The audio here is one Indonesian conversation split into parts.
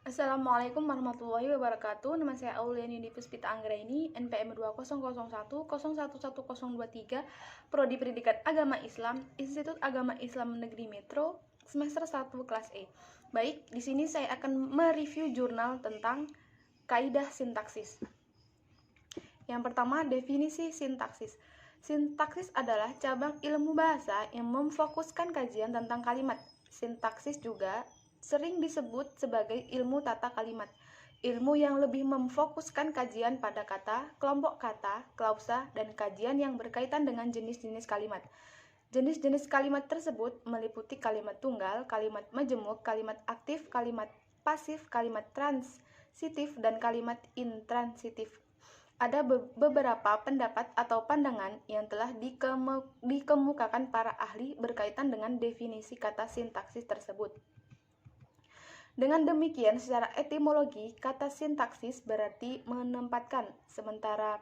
Assalamualaikum warahmatullahi wabarakatuh. Nama saya Auliani Puspita Anggraini, NPM 200101111023, Prodi Pendidikan Agama Islam, Institut Agama Islam Negeri Metro, semester 1 kelas E. Baik, di sini saya akan mereview jurnal tentang kaidah sintaksis. Yang pertama, definisi sintaksis. Sintaksis adalah cabang ilmu bahasa yang memfokuskan kajian tentang kalimat. Sintaksis juga sering disebut sebagai ilmu tata kalimat, ilmu yang lebih memfokuskan kajian pada kata, kelompok kata, klausa, dan kajian yang berkaitan dengan jenis-jenis kalimat. Jenis-jenis kalimat tersebut meliputi kalimat tunggal, kalimat majemuk, kalimat aktif, kalimat pasif, kalimat transitif, dan kalimat intransitif. Ada beberapa pendapat atau pandangan yang telah dikemukakan para ahli berkaitan dengan definisi kata sintaksis tersebut. Dengan demikian, secara etimologi, kata sintaksis berarti menempatkan, sementara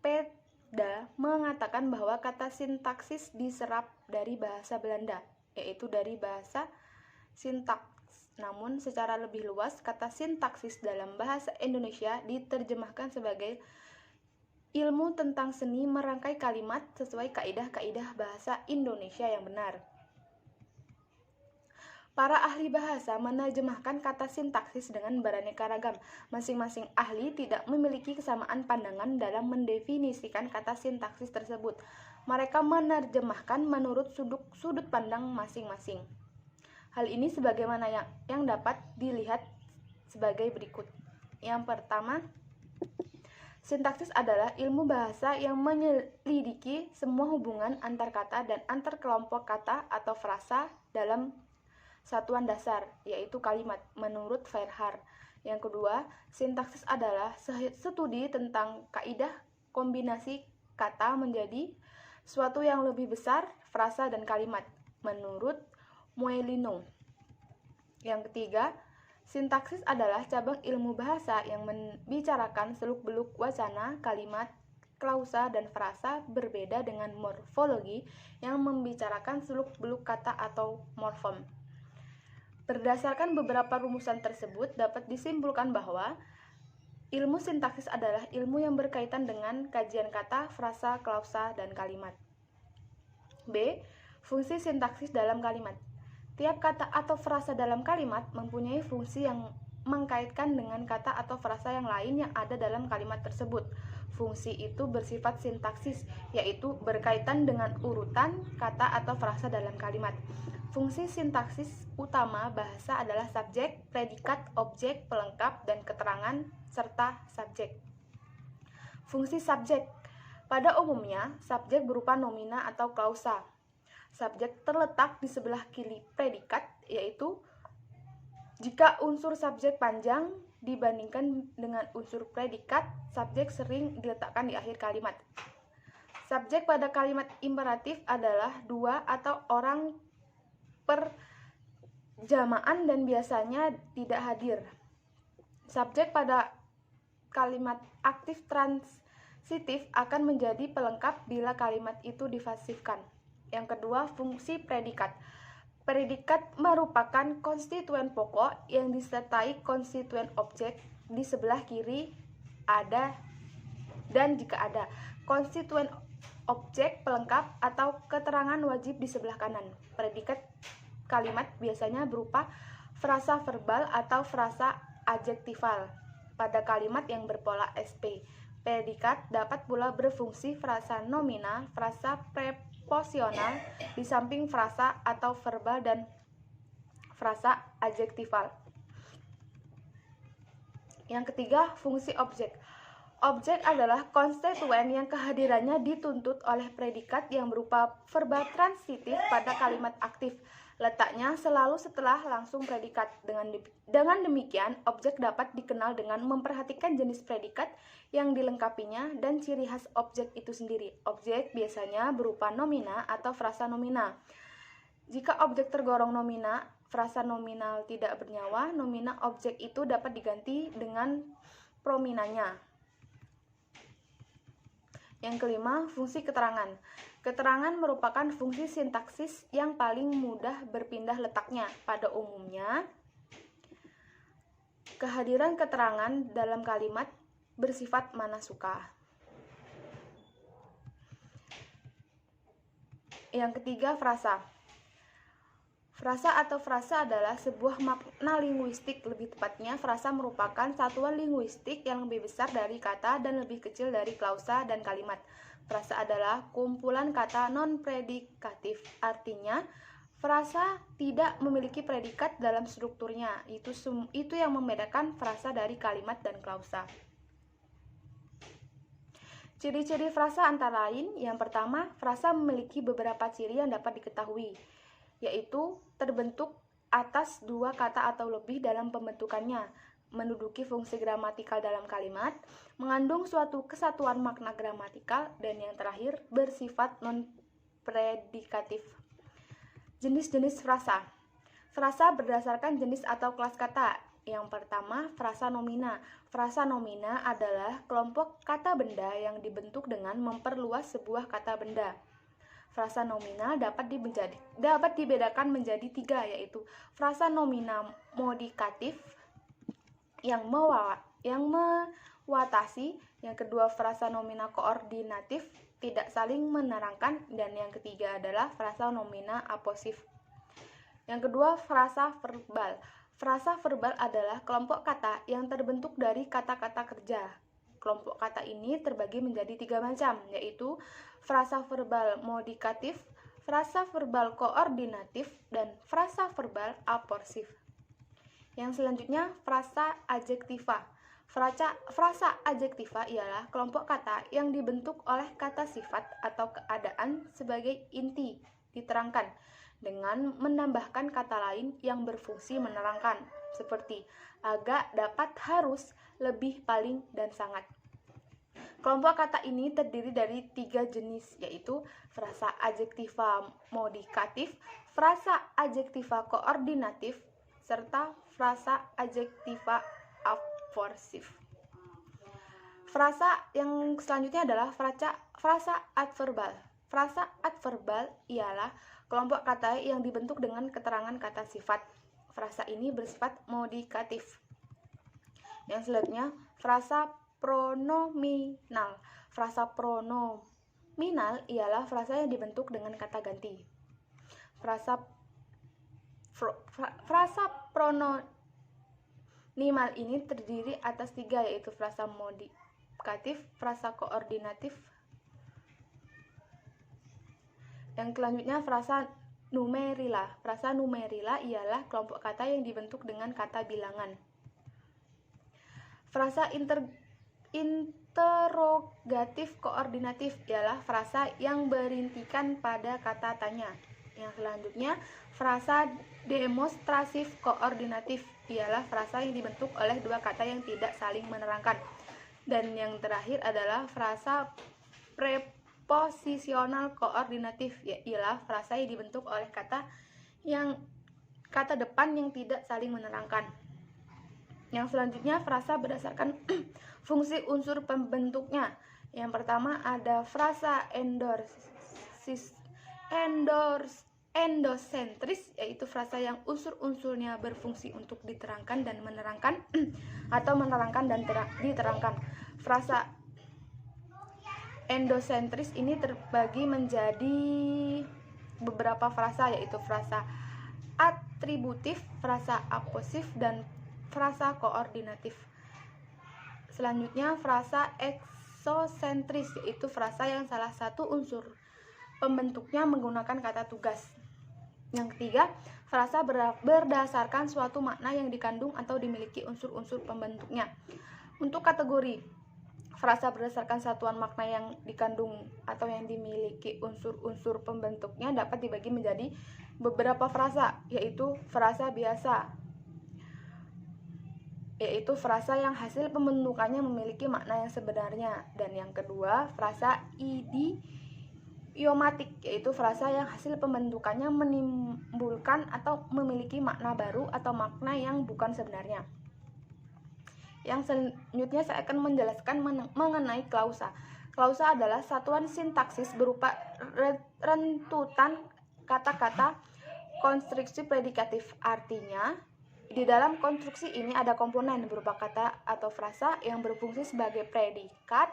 Peda mengatakan bahwa kata sintaksis diserap dari bahasa Belanda, yaitu dari bahasa sintaks. Namun, secara lebih luas, kata sintaksis dalam bahasa Indonesia diterjemahkan sebagai ilmu tentang seni merangkai kalimat sesuai kaidah-kaidah bahasa Indonesia yang benar. Para ahli bahasa menerjemahkan kata sintaksis dengan beraneka ragam. Masing-masing ahli tidak memiliki kesamaan pandangan dalam mendefinisikan kata sintaksis tersebut. Mereka menerjemahkan menurut sudut pandang masing-masing. Hal ini sebagaimana yang dapat dilihat sebagai berikut. Yang pertama, sintaksis adalah ilmu bahasa yang menyelidiki semua hubungan antar kata dan antar kelompok kata atau frasa dalam satuan dasar, yaitu kalimat, menurut Verhaar. Yang kedua, sintaksis adalah studi tentang kaidah kombinasi kata menjadi suatu yang lebih besar, frasa dan kalimat, menurut Moellino. Yang ketiga, sintaksis adalah cabang ilmu bahasa yang membicarakan seluk-beluk wacana, kalimat, klausa, dan frasa berbeda dengan morfologi yang membicarakan seluk-beluk kata atau morfem. Berdasarkan beberapa rumusan tersebut, dapat disimpulkan bahwa ilmu sintaksis adalah ilmu yang berkaitan dengan kajian kata, frasa, klausa, dan kalimat. B. Fungsi sintaksis dalam kalimat. Tiap kata atau frasa dalam kalimat mempunyai fungsi yang mengkaitkan dengan kata atau frasa yang lain yang ada dalam kalimat tersebut. Fungsi itu bersifat sintaksis, yaitu berkaitan dengan urutan kata atau frasa dalam kalimat. Fungsi sintaksis utama bahasa adalah subjek, predikat, objek, pelengkap, dan keterangan, serta subjek. Fungsi subjek. Pada umumnya, subjek berupa nomina atau klausa. Subjek terletak di sebelah kiri predikat, yaitu jika unsur subjek panjang dibandingkan dengan unsur predikat, subjek sering diletakkan di akhir kalimat. Subjek pada kalimat imperatif adalah dua atau orang perjamaan dan biasanya tidak hadir. Subjek pada kalimat aktif transitif akan menjadi pelengkap bila kalimat itu dipasifkan. Yang kedua, fungsi predikat. Predikat merupakan konstituen pokok yang disertai konstituen objek di sebelah kiri ada dan jika ada konstituen objek pelengkap atau keterangan wajib di sebelah kanan. Predikat kalimat biasanya berupa frasa verbal atau frasa adjektifal pada kalimat yang berpola SP. Predikat dapat pula berfungsi frasa nominal, frasa preposisional di samping frasa atau verbal dan frasa adjektifal. Yang ketiga, fungsi objek. Objek adalah konstituen yang kehadirannya dituntut oleh predikat yang berupa verbal transitif pada kalimat aktif. Letaknya selalu setelah langsung predikat. Dengan demikian, objek dapat dikenal dengan memperhatikan jenis predikat yang dilengkapinya dan ciri khas objek itu sendiri. Objek biasanya berupa nomina atau frasa nominal. Jika objek tergolong nomina, frasa nominal tidak bernyawa, nomina objek itu dapat diganti dengan prominanya. Yang kelima, fungsi keterangan. Keterangan merupakan fungsi sintaksis yang paling mudah berpindah letaknya. Pada umumnya, kehadiran keterangan dalam kalimat bersifat mana suka. Yang ketiga, frasa. Frasa atau frasa adalah sebuah makna linguistik. Lebih tepatnya, frasa merupakan satuan linguistik yang lebih besar dari kata dan lebih kecil dari klausa dan kalimat. Frasa adalah kumpulan kata non-predikatif. Artinya, frasa tidak memiliki predikat dalam strukturnya. Itu yang membedakan frasa dari kalimat dan klausa. Ciri-ciri frasa antara lain, yang pertama, frasa memiliki beberapa ciri yang dapat diketahui, yaitu terbentuk atas dua kata atau lebih dalam pembentukannya, menduduki fungsi gramatikal dalam kalimat, mengandung suatu kesatuan makna gramatikal, dan yang terakhir, bersifat non-predikatif. Jenis-jenis frasa. Frasa berdasarkan jenis atau kelas kata. Yang pertama, frasa nomina. Frasa nomina adalah kelompok kata benda yang dibentuk dengan memperluas sebuah kata benda. Frasa nomina dapat dibedakan menjadi tiga, yaitu frasa nomina modikatif yang mewatasi, yang kedua frasa nomina koordinatif tidak saling menerangkan, dan yang ketiga adalah frasa nomina aposif. Yang kedua, frasa verbal. Frasa verbal adalah kelompok kata yang terbentuk dari kata-kata kerja. Kelompok kata ini terbagi menjadi tiga macam, yaitu frasa verbal modikatif, frasa verbal koordinatif, dan frasa verbal aposif. Yang selanjutnya, frasa adjektiva. Frasa adjektiva ialah kelompok kata yang dibentuk oleh kata sifat atau keadaan sebagai inti diterangkan dengan menambahkan kata lain yang berfungsi menerangkan, seperti agak, dapat, harus, lebih, paling, dan sangat. Kelompok kata ini terdiri dari tiga jenis, yaitu frasa adjektiva modikatif, frasa adjektiva koordinatif, serta frasa adjektiva aposif. Frasa yang selanjutnya adalah frasa adverbal. Frasa adverbal ialah kelompok kata yang dibentuk dengan keterangan kata sifat. Frasa ini bersifat modikatif. Yang selanjutnya, frasa pronominal. Frasa pronominal ialah frasa yang dibentuk dengan kata ganti. Frasa pronominal ini terdiri atas tiga, yaitu frasa modikatif, frasa koordinatif. Yang selanjutnya, frasa numerila. Frasa numerila ialah kelompok kata yang dibentuk dengan kata bilangan. Frasa interrogatif koordinatif ialah frasa yang berintikan pada kata tanya. Yang selanjutnya, frasa demonstrasif koordinatif ialah frasa yang dibentuk oleh dua kata yang tidak saling menerangkan. Dan yang terakhir adalah frasa preposisional koordinatif, ialah frasa yang dibentuk oleh kata depan yang tidak saling menerangkan. Yang selanjutnya, frasa berdasarkan fungsi unsur pembentuknya. Yang pertama ada frasa endosentris, yaitu frasa yang unsur-unsurnya berfungsi untuk diterangkan dan menerangkan atau menerangkan dan diterangkan. Frasa endosentris ini terbagi menjadi beberapa frasa, yaitu frasa atributif, frasa aposif, dan frasa koordinatif. Selanjutnya, frasa eksosentris, yaitu frasa yang salah satu unsur pembentuknya menggunakan kata tugas. Yang ketiga, frasa berdasarkan suatu makna yang dikandung atau dimiliki unsur-unsur pembentuknya. Untuk kategori frasa berdasarkan satuan makna yang dikandung atau yang dimiliki unsur-unsur pembentuknya dapat dibagi menjadi beberapa frasa, yaitu frasa biasa, yaitu frasa yang hasil pembentukannya memiliki makna yang sebenarnya. Dan yang kedua, frasa idiomatik, yaitu frasa yang hasil pembentukannya menimbulkan atau memiliki makna baru atau makna yang bukan sebenarnya. Yang selanjutnya saya akan menjelaskan mengenai klausa. Klausa adalah satuan sintaksis berupa rentutan kata-kata konstruksi predikatif. Artinya, Di dalam konstruksi ini ada komponen berupa kata atau frasa yang berfungsi sebagai predikat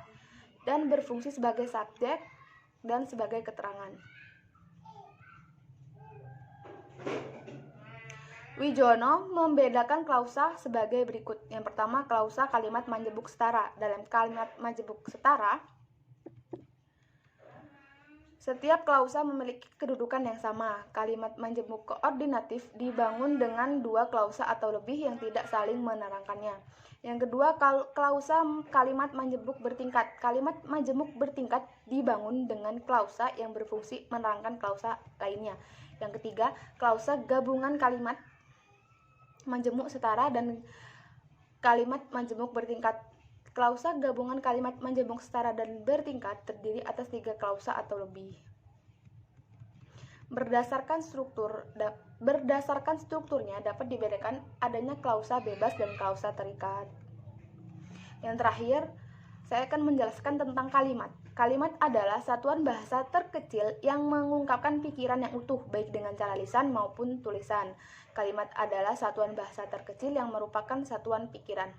dan berfungsi sebagai subjek dan sebagai keterangan. Wijono membedakan klausa sebagai berikut. Yang pertama, klausa kalimat majemuk setara. Dalam kalimat majemuk setara, setiap klausa memiliki kedudukan yang sama. Kalimat majemuk koordinatif dibangun dengan dua klausa atau lebih yang tidak saling menerangkannya. Yang kedua, klausa kalimat majemuk bertingkat. Kalimat majemuk bertingkat dibangun dengan klausa yang berfungsi menerangkan klausa lainnya. Yang ketiga, klausa gabungan kalimat majemuk setara dan kalimat majemuk bertingkat. Klausa gabungan kalimat majemuk setara dan bertingkat terdiri atas 3 klausa atau lebih. Berdasarkan strukturnya dapat dibedakan adanya klausa bebas dan klausa terikat. Yang terakhir, saya akan menjelaskan tentang kalimat. Kalimat adalah satuan bahasa terkecil yang mengungkapkan pikiran yang utuh, baik dengan cara lisan maupun tulisan. Kalimat adalah satuan bahasa terkecil yang merupakan satuan pikiran.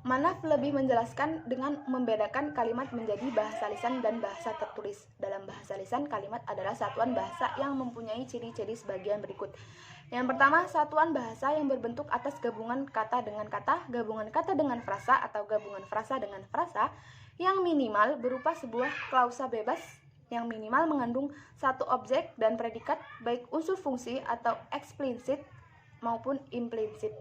Manaf lebih menjelaskan dengan membedakan kalimat menjadi bahasa lisan dan bahasa tertulis. Dalam bahasa lisan, kalimat adalah satuan bahasa yang mempunyai ciri-ciri sebagian berikut. Yang pertama, satuan bahasa yang berbentuk atas gabungan kata dengan kata, gabungan kata dengan frasa atau gabungan frasa dengan frasa, yang minimal berupa sebuah klausa bebas yang minimal mengandung satu objek dan predikat, baik unsur fungsi atau eksplisit maupun implisit.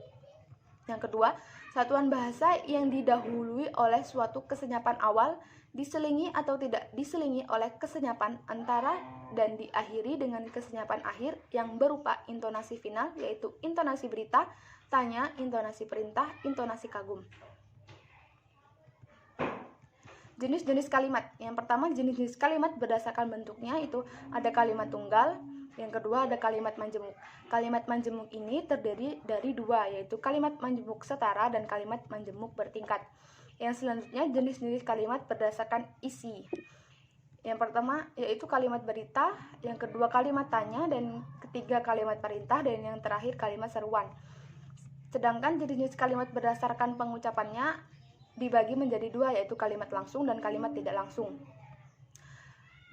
Yang kedua, satuan bahasa yang didahului oleh suatu kesenyapan awal, diselingi atau tidak diselingi oleh kesenyapan antara, dan diakhiri dengan kesenyapan akhir yang berupa intonasi final, yaitu intonasi berita, tanya, intonasi perintah, intonasi kagum. Jenis-jenis kalimat. Yang pertama, jenis-jenis kalimat berdasarkan bentuknya itu ada kalimat tunggal. Yang kedua ada kalimat majemuk. Kalimat majemuk ini terdiri dari dua, yaitu kalimat majemuk setara dan kalimat majemuk bertingkat. Yang selanjutnya jenis-jenis kalimat berdasarkan isi. Yang pertama yaitu kalimat berita, yang kedua kalimat tanya, dan ketiga kalimat perintah, dan yang terakhir kalimat seruan. Sedangkan jenis-jenis kalimat berdasarkan pengucapannya dibagi menjadi dua, yaitu kalimat langsung dan kalimat tidak langsung.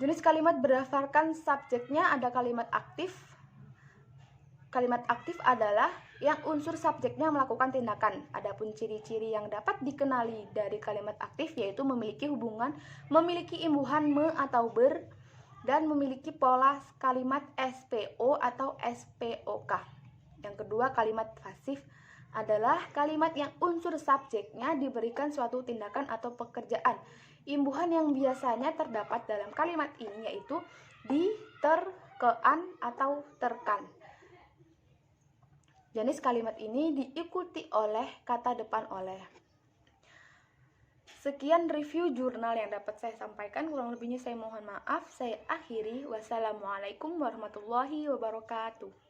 Jenis kalimat berdasarkan subjeknya ada kalimat aktif. Kalimat aktif adalah yang unsur subjeknya melakukan tindakan. Adapun ciri-ciri yang dapat dikenali dari kalimat aktif yaitu memiliki imbuhan me atau ber, dan memiliki pola kalimat SPO atau SPOK. Yang kedua, kalimat pasif adalah kalimat yang unsur subjeknya diberikan suatu tindakan atau pekerjaan. Imbuhan yang biasanya terdapat dalam kalimat ini yaitu di, ter, kean, atau terkan. Jenis kalimat ini diikuti oleh kata depan oleh. Sekian review jurnal yang dapat saya sampaikan. Kurang lebihnya saya mohon maaf. Saya akhiri. Wassalamualaikum warahmatullahi wabarakatuh.